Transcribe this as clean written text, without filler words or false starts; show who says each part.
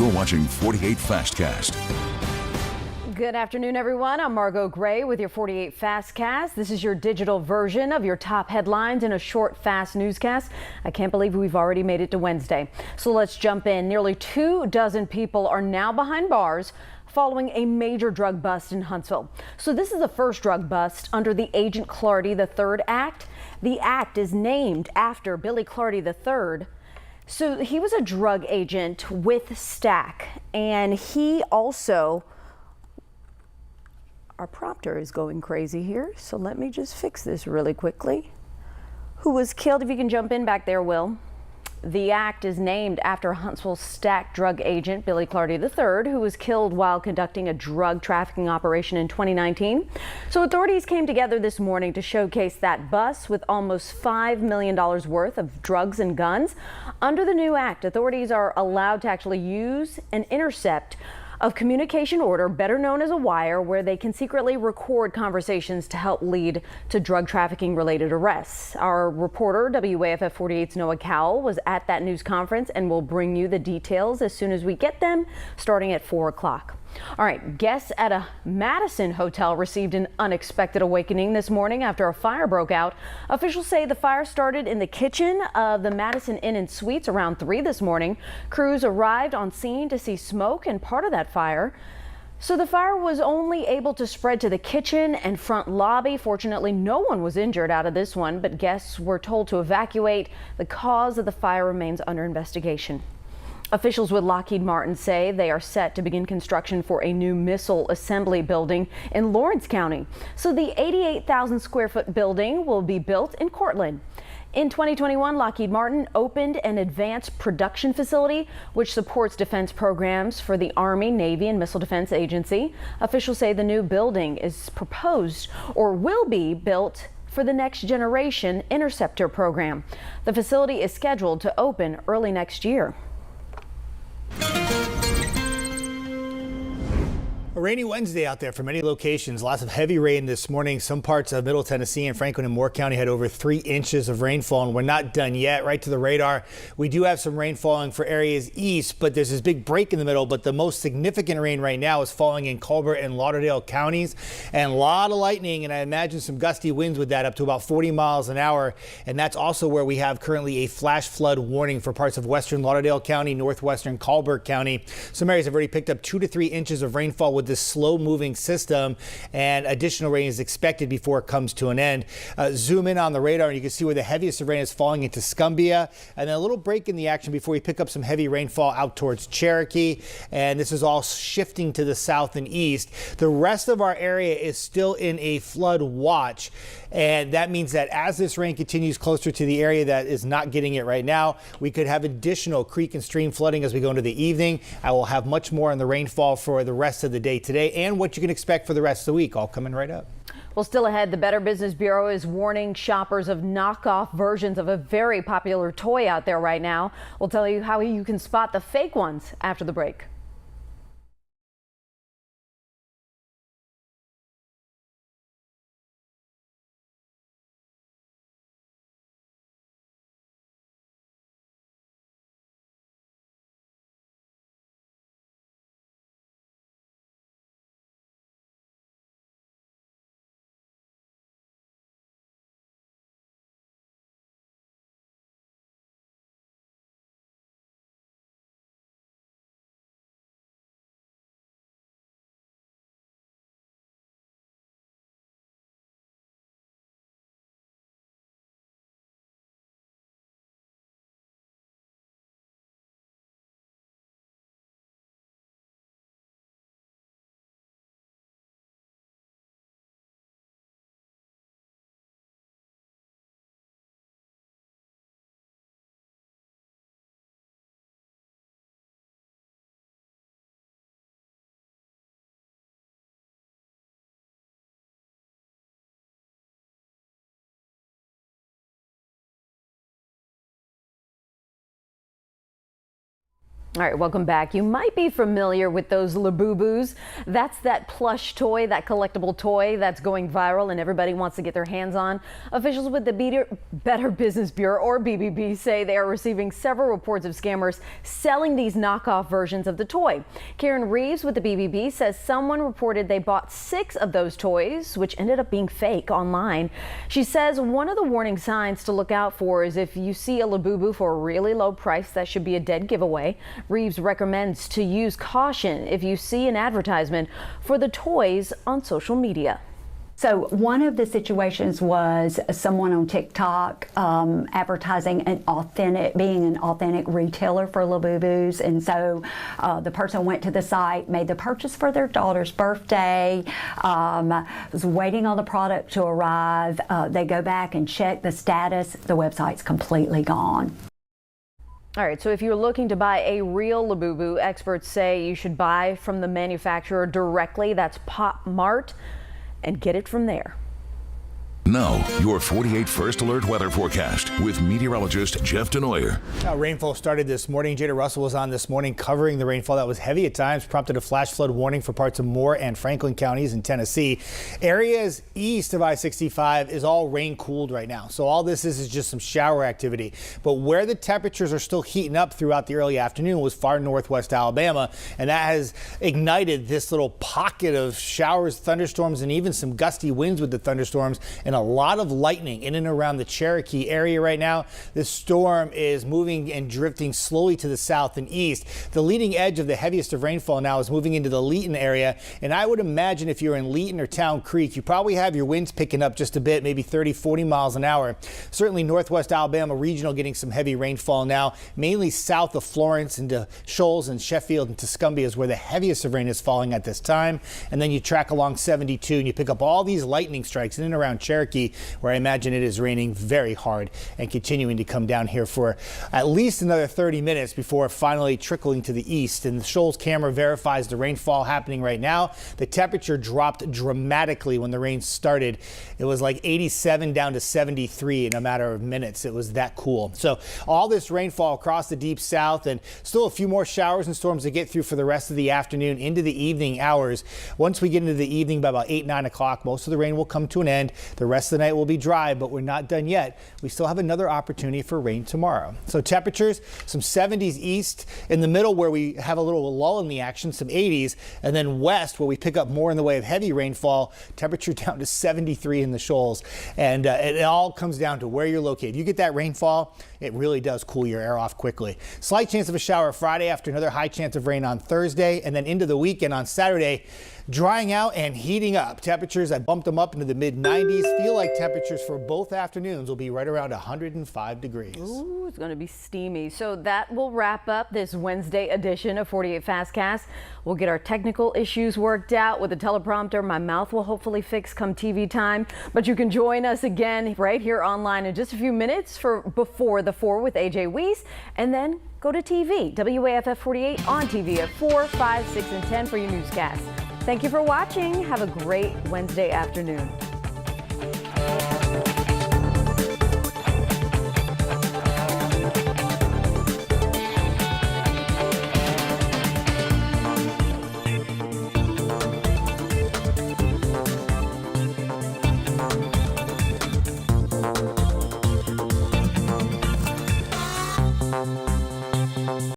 Speaker 1: You're watching 48 Fastcast.
Speaker 2: Good afternoon, everyone. I'm Margot Gray with your 48 Fastcast. This is your digital version of your top headlines in a short, fast newscast. I can't believe we've already made it to Wednesday. So let's jump in. Nearly 24 people are now behind bars following a major drug bust in Huntsville. So this is the first drug bust under the Agent Clardy III Act. The act is named after Billy Clardy III. So he was a drug agent with Stack, and he also... Our prompter is going crazy here, so let me just fix this really quickly. Who was killed, if you can jump in back there, Will. The act is named after Huntsville Stack drug agent Billy Clardy III, who was killed while conducting a drug trafficking operation in 2019. So authorities came together this morning to showcase that bus with almost $5 million worth of drugs and guns. Under the new act, authorities are allowed to actually use and intercept of communication order, better known as a wire, where they can secretly record conversations to help lead to drug trafficking related arrests. Our reporter, WAFF 48's Noah Cowell, was at that news conference and will bring you the details as soon as we get them, starting at 4 o'clock. All right, guests at a Madison hotel received an unexpected awakening this morning after a fire broke out. Officials say the fire started in the kitchen of the Madison Inn and Suites around 3 this morning. Crews arrived on scene to see smoke and part of that fire. So the fire was only able to spread to the kitchen and front lobby. Fortunately, no one was injured out of this one, but guests were told to evacuate. The cause of the fire remains under investigation. Officials with Lockheed Martin say they are set to begin construction for a new missile assembly building in Lawrence County. So the 88,000 square foot building will be built in Cortland. In 2021, Lockheed Martin opened an advanced production facility which supports defense programs for the Army, Navy, and Missile Defense Agency. Officials say the new building is proposed or will be built for the Next Generation Interceptor program. The facility is scheduled to open early next year.
Speaker 3: A rainy Wednesday out there for many locations. Lots of heavy rain this morning. Some parts of Middle Tennessee and Franklin and Moore County had over 3 inches of rainfall, and we're not done yet. Right to the radar, we do have some rain falling for areas east, but there's this big break in the middle. But the most significant rain right now is falling in Colbert and Lauderdale counties, and a lot of lightning, and I imagine some gusty winds with that, up to about 40 miles an hour. And that's also where we have currently a flash flood warning for parts of western Lauderdale County, northwestern Colbert County. Some areas have already picked up 2 to 3 inches of rainfall with this slow-moving system, and additional rain is expected before it comes to an end. Zoom in on the radar and you can see where the heaviest of rain is falling into Scumbia, and then a little break in the action before we pick up some heavy rainfall out towards Cherokee, and this is all shifting to the south and east. The rest of our area is still in a flood watch, and that means that as this rain continues closer to the area that is not getting it right now, we could have additional creek and stream flooding as we go into the evening. I will have much more on the rainfall for the rest of the day today and what you can expect for the rest of the week, all coming right up.
Speaker 2: Well, still ahead, the Better Business Bureau is warning shoppers of knockoff versions of a very popular toy out there right now. We'll tell you how you can spot the fake ones after the break. All right, welcome back. You might be familiar with those Labubu's. That's that plush toy, that collectible toy that's going viral and everybody wants to get their hands on. Officials with the Better Business Bureau, or BBB, say they are receiving several reports of scammers selling these knockoff versions of the toy. Karen Reeves with the BBB says someone reported they bought 6 of those toys, which ended up being fake online. She says one of the warning signs to look out for is if you see a Labubu for a really low price, that should be a dead giveaway. Reeves recommends to use caution if you see an advertisement for the toys on social media.
Speaker 4: So one of the situations was someone on TikTok advertising being an authentic retailer for Labubu's, and so the person went to the site, made the purchase for their daughter's birthday, was waiting on the product to arrive. They go back and check the status. The website's completely gone.
Speaker 2: All right, so if you're looking to buy a real Labubu, experts say you should buy from the manufacturer directly. That's Pop Mart, and get it from there.
Speaker 1: Now, your 48 First Alert weather forecast with meteorologist Jeff Denoyer.
Speaker 3: Now, rainfall started this morning. Jada Russell was on this morning covering the rainfall that was heavy at times, prompted a flash flood warning for parts of Moore and Franklin counties in Tennessee. Areas east of I-65 is all rain cooled right now. So all this is just some shower activity. But where the temperatures are still heating up throughout the early afternoon was far northwest Alabama. And that has ignited this little pocket of showers, thunderstorms, and even some gusty winds with the thunderstorms, and a lot of lightning in and around the Cherokee area right now. This storm is moving and drifting slowly to the south and east. The leading edge of the heaviest of rainfall now is moving into the Leeton area. And I would imagine if you're in Leeton or Town Creek, you probably have your winds picking up just a bit, maybe 30, 40 miles an hour. Certainly northwest Alabama regional getting some heavy rainfall now, mainly south of Florence into Shoals and Sheffield and Tuscumbia is where the heaviest of rain is falling at this time. And then you track along 72 and you pick up all these lightning strikes in and around Cherokee, where I imagine it is raining very hard and continuing to come down here for at least another 30 minutes before finally trickling to the east. And the Shoals camera verifies the rainfall happening right now. The temperature dropped dramatically when the rain started. It was like 87 down to 73 in a matter of minutes. It was that cool. So all this rainfall across the deep south, and still a few more showers and storms to get through for the rest of the afternoon into the evening hours. Once we get into the evening by about 8, 9 o'clock, most of the rain will come to an end. The rest of the night will be dry, but we're not done yet. We still have another opportunity for rain tomorrow. So temperatures, some 70s east, in the middle where we have a little lull in the action, some 80s, and then west where we pick up more in the way of heavy rainfall, temperature down to 73 in the Shoals. And it all comes down to where you're located. You get that rainfall, it really does cool your air off quickly. Slight chance of a shower Friday after another high chance of rain on Thursday, and then into the weekend on Saturday, drying out and heating up. Temperatures, I bumped them up into the mid-90s. Feel like temperatures for both afternoons will be right around 105 degrees.
Speaker 2: Ooh, it's going to be steamy. So that will wrap up this Wednesday edition of 48 Fastcast. We'll get our technical issues worked out with the teleprompter. My mouth will hopefully fix come TV time. But you can join us again right here online in just a few minutes for Before the 4 with AJ Weiss, and then go to TV. WAFF 48 on TV at 4, 5, 6, and 10 for your newscasts. Thank you for watching. Have a great Wednesday afternoon.